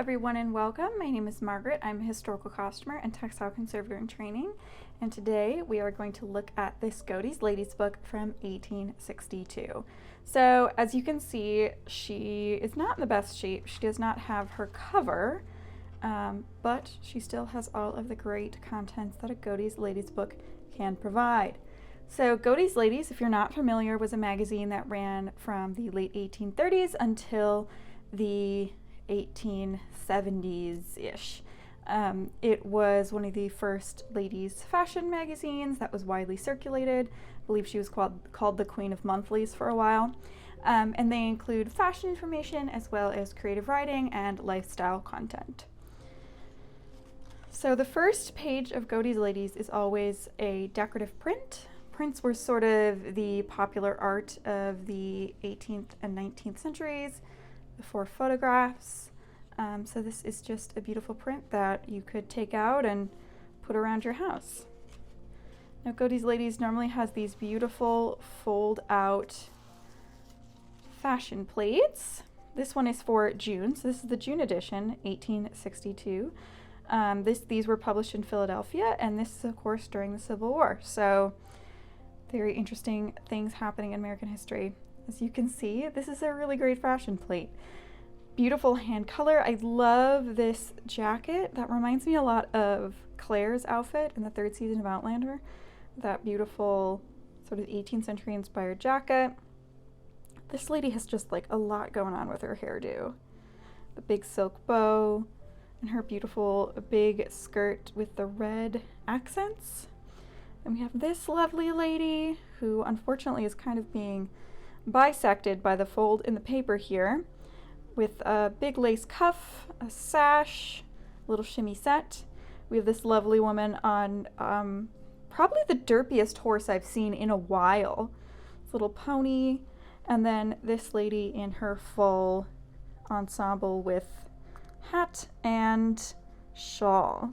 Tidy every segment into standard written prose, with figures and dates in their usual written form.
everyone and welcome. My name is Margaret. I'm a historical costumer and textile conservator in training, and today we are going to look at this Godey's Ladies book from 1862. So as you can see, she is not in the best shape. She does not have her cover, but she still has all of the great contents that a Godey's Ladies book can provide. So Godey's Ladies, if you're not familiar, was a magazine that ran from the late 1830s until the 1870s-ish. It was one of the first ladies' fashion magazines that was widely circulated. I believe she was called the Queen of Monthlies for a while. And they include fashion information as well as creative writing and lifestyle content. So the first page of Godey's Ladies is always a decorative print. Prints were sort of the popular art of the 18th and 19th centuries before photographs. So this is just a beautiful print that you could take out and put around your house. Now Godey's Ladies normally has these beautiful fold out fashion plates. This one is for June, so this is the June edition, 1862. These were published in Philadelphia, and this is of course during the Civil War. So very interesting things happening in American history. As you can see, this is a really great fashion plate. Beautiful hand color. I love this jacket. That reminds me a lot of Claire's outfit in the third season of Outlander. That beautiful sort of 18th century inspired jacket. This lady has just like a lot going on with her hairdo. The big silk bow and her beautiful big skirt with the red accents. And we have this lovely lady who unfortunately is kind of being bisected by the fold in the paper here, with a big lace cuff, a sash, a little shimmy set. We have this lovely woman on probably the derpiest horse I've seen in a while. This little pony, and then this lady in her full ensemble with hat and shawl.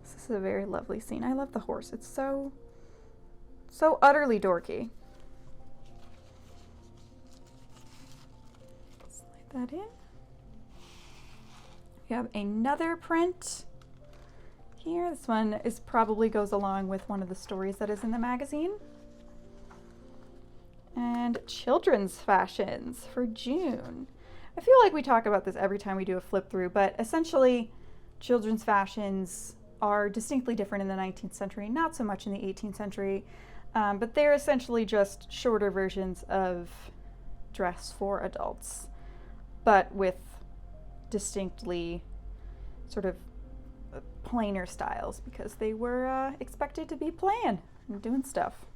This is a very lovely scene. I love the horse. It's so utterly dorky. That in. We have another print here. This one probably goes along with one of the stories that is in the magazine. And children's fashions for June. I feel like we talk about this every time we do a flip through, but essentially children's fashions are distinctly different in the 19th century, not so much in the 18th century, but they're essentially just shorter versions of dress for adults, but with distinctly sort of plainer styles because they were expected to be playing and doing stuff.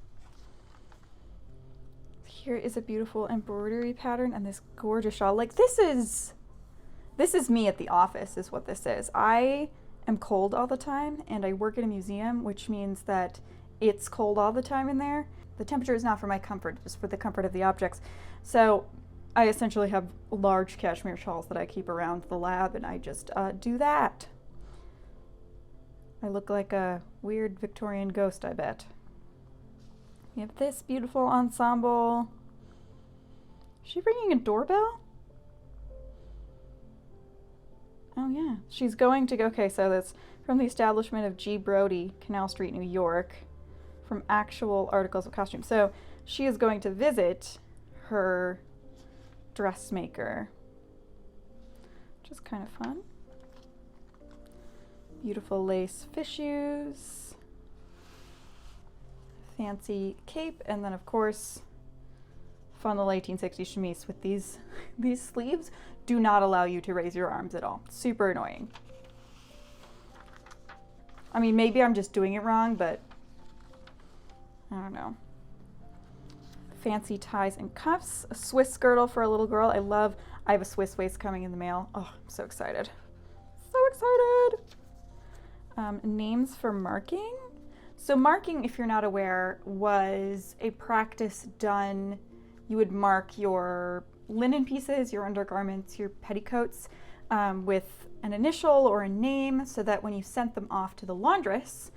Here is a beautiful embroidery pattern and this gorgeous shawl. Like this is me at the office is what this is. I am cold all the time and I work at a museum, which means that it's cold all the time in there. The temperature is not for my comfort, just for the comfort of the objects. So I essentially have large cashmere shawls that I keep around the lab, and I just do that. I look like a weird Victorian ghost, I bet. We have this beautiful ensemble. Is she ringing a doorbell? Oh yeah, she's going to go, okay, so that's from the establishment of G. Brody, Canal Street, New York, from actual articles of costume. So she is going to visit her dressmaker, which is kind of fun. Beautiful lace fichus, fancy cape, and then of course fun little 1860s chemise with these sleeves do not allow you to raise your arms at all. Super annoying. I mean, maybe I'm just doing it wrong, but I don't know. Fancy ties and cuffs, a Swiss girdle for a little girl. I have a Swiss waist coming in the mail. Oh, I'm so excited. So excited. Names for marking. So marking, if you're not aware, was a practice done. You would mark your linen pieces, your undergarments, your petticoats with an initial or a name so that when you sent them off to the laundress,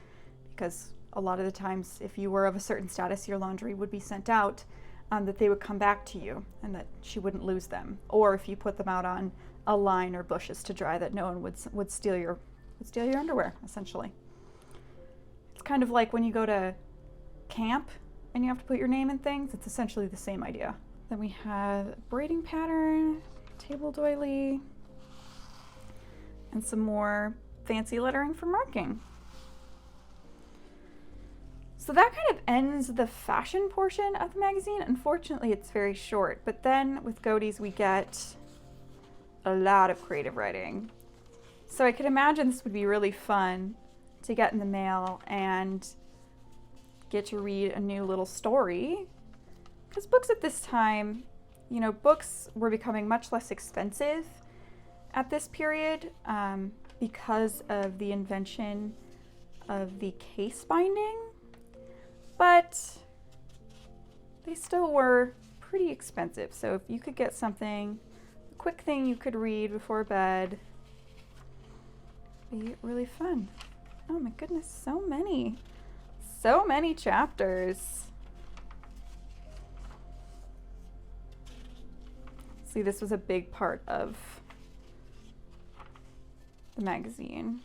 because a lot of the times if you were of a certain status, your laundry would be sent out, that they would come back to you and that she wouldn't lose them. Or if you put them out on a line or bushes to dry, that no one would steal your underwear, essentially. It's kind of like when you go to camp and you have to put your name in things. It's essentially the same idea. Then we have braiding pattern, table doily, and some more fancy lettering for marking. So that kind of ends the fashion portion of the magazine. Unfortunately, it's very short, but then with Godey's we get a lot of creative writing. So I could imagine this would be really fun to get in the mail and get to read a new little story. Because books at this time, you know, books were becoming much less expensive at this period because of the invention of the case binding. But they still were pretty expensive. So if you could get something, a quick thing you could read before bed, it'd be really fun. Oh my goodness, so many chapters. See, this was a big part of the magazine.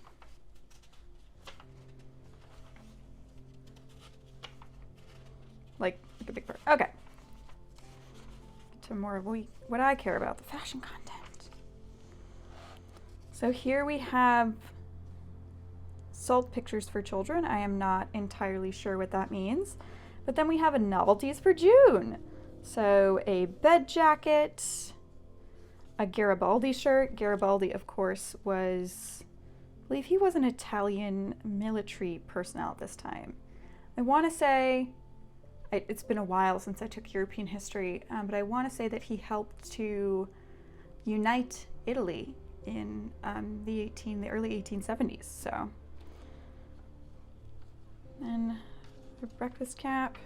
Like a big part. Okay. To more of what I care about, the fashion content. So here we have salt pictures for children. I am not entirely sure what that means. But then we have a novelties for June. So a bed jacket, a Garibaldi shirt. Garibaldi, of course, I believe he was an Italian military personnel at this time. I want to say, it's been a while since I took European history, but I want to say that he helped to unite Italy in the early 1870s. So, and the breakfast cap,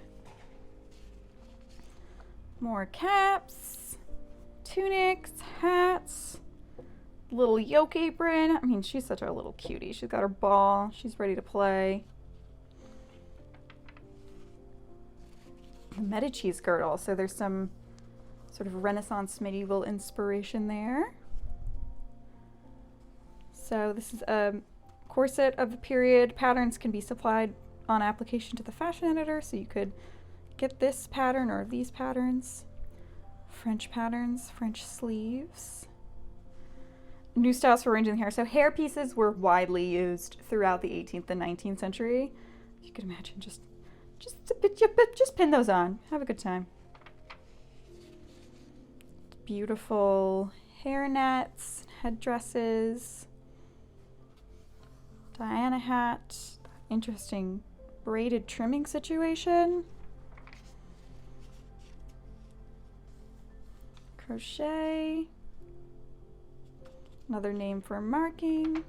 more caps, tunics, hats, little yoke apron. I mean, she's such a little cutie. She's got her ball. She's ready to play. The Medici's girdle. So there's some sort of Renaissance medieval inspiration there. So this is a corset of the period. Patterns can be supplied on application to the fashion editor. So you could get this pattern or these patterns. French patterns, French sleeves. New styles for arranging the hair. So hair pieces were widely used throughout the 18th and 19th century. You can imagine just pin those on. Have a good time. Beautiful hair nets, headdresses, Diana hat, interesting braided trimming situation. Crochet, another name for marking.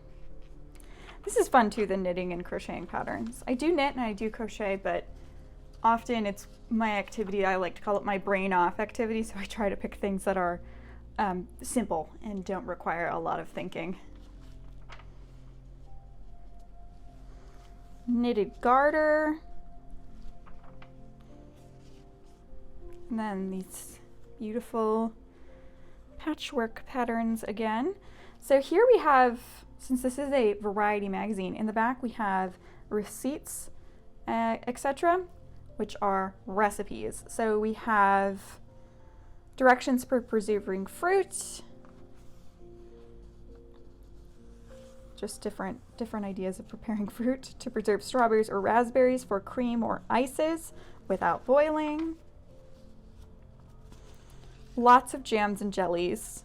This is fun too, the knitting and crocheting patterns. I do knit and I do crochet, but often it's my activity. I like to call it my brain off activity, so I try to pick things that are simple and don't require a lot of thinking. Knitted garter. And then these beautiful patchwork patterns again. So here we have, since this is a variety magazine, in the back we have receipts, etc., which are recipes. So we have directions for preserving fruit, just different ideas of preparing fruit, to preserve strawberries or raspberries for cream or ices without boiling. Lots of jams and jellies.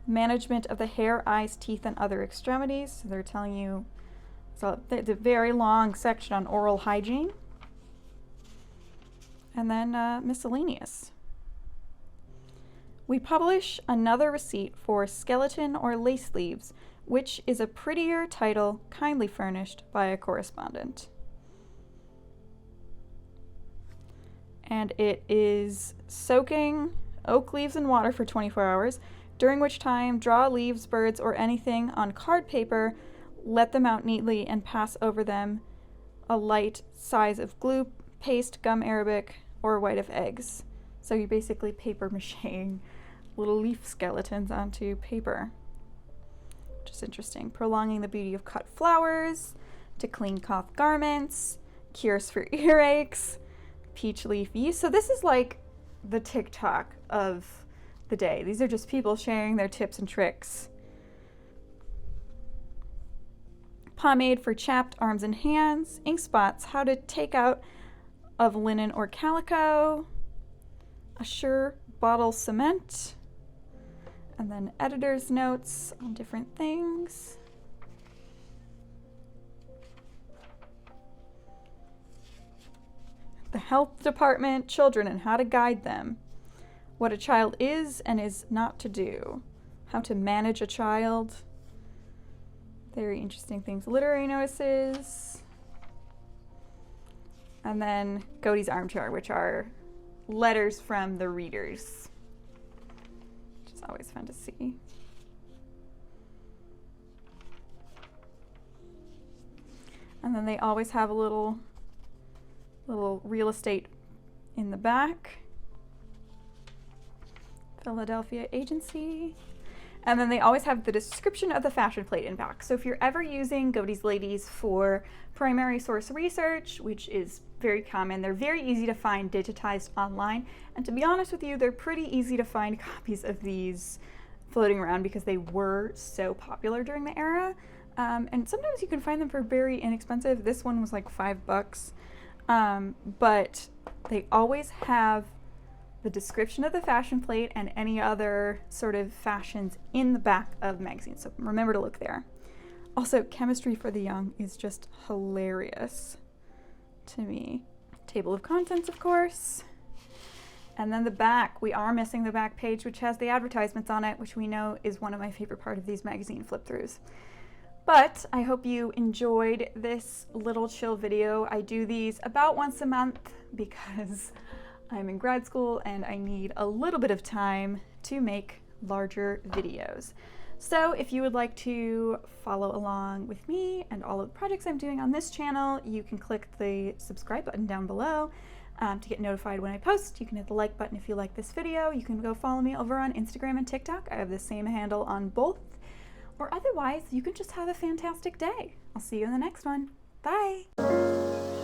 Management of the hair, eyes, teeth, and other extremities. So they're telling you, so it's a very long section on oral hygiene. And then miscellaneous. We publish another receipt for skeleton or lace sleeves, which is a prettier title kindly furnished by a correspondent. And it is soaking oak leaves in water for 24 hours, during which time draw leaves, birds, or anything on card paper, let them out neatly, and pass over them a light size of glue paste, gum arabic, or white of eggs. So you're basically paper macheing little leaf skeletons onto paper. Which is interesting. Prolonging the beauty of cut flowers, to clean cloth garments, cures for earaches, peach leaf yeast. So this is like the TikTok of the day. These are just people sharing their tips and tricks. Pomade for chapped arms and hands, ink spots, how to take out of linen or calico, Assure bottle cement, and then editor's notes on different things. The health department, children and how to guide them, what a child is and is not to do, how to manage a child, very interesting things, literary notices, and then Godey's Armchair, which are letters from the readers, which is always fun to see. And then they always have a little real estate in the back. Philadelphia agency. And then they always have the description of the fashion plate in back. So if you're ever using Godey's Ladies for primary source research, which is very common, they're very easy to find digitized online. And to be honest with you, they're pretty easy to find copies of these floating around because they were so popular during the era. And sometimes you can find them for very inexpensive. This one was like $5. But they always have the description of the fashion plate and any other sort of fashions in the back of magazines. So remember to look there. Also, Chemistry for the Young is just hilarious to me. Table of contents, of course. And then the back, we are missing the back page, which has the advertisements on it, which we know is one of my favorite part of these magazine flip-throughs. But I hope you enjoyed this little chill video. I do these about once a month because I'm in grad school and I need a little bit of time to make larger videos. So if you would like to follow along with me and all of the projects I'm doing on this channel, you can click the subscribe button down below to get notified when I post. You can hit the like button if you like this video. You can go follow me over on Instagram and TikTok. I have the same handle on both. Or otherwise, you can just have a fantastic day. I'll see you in the next one. Bye!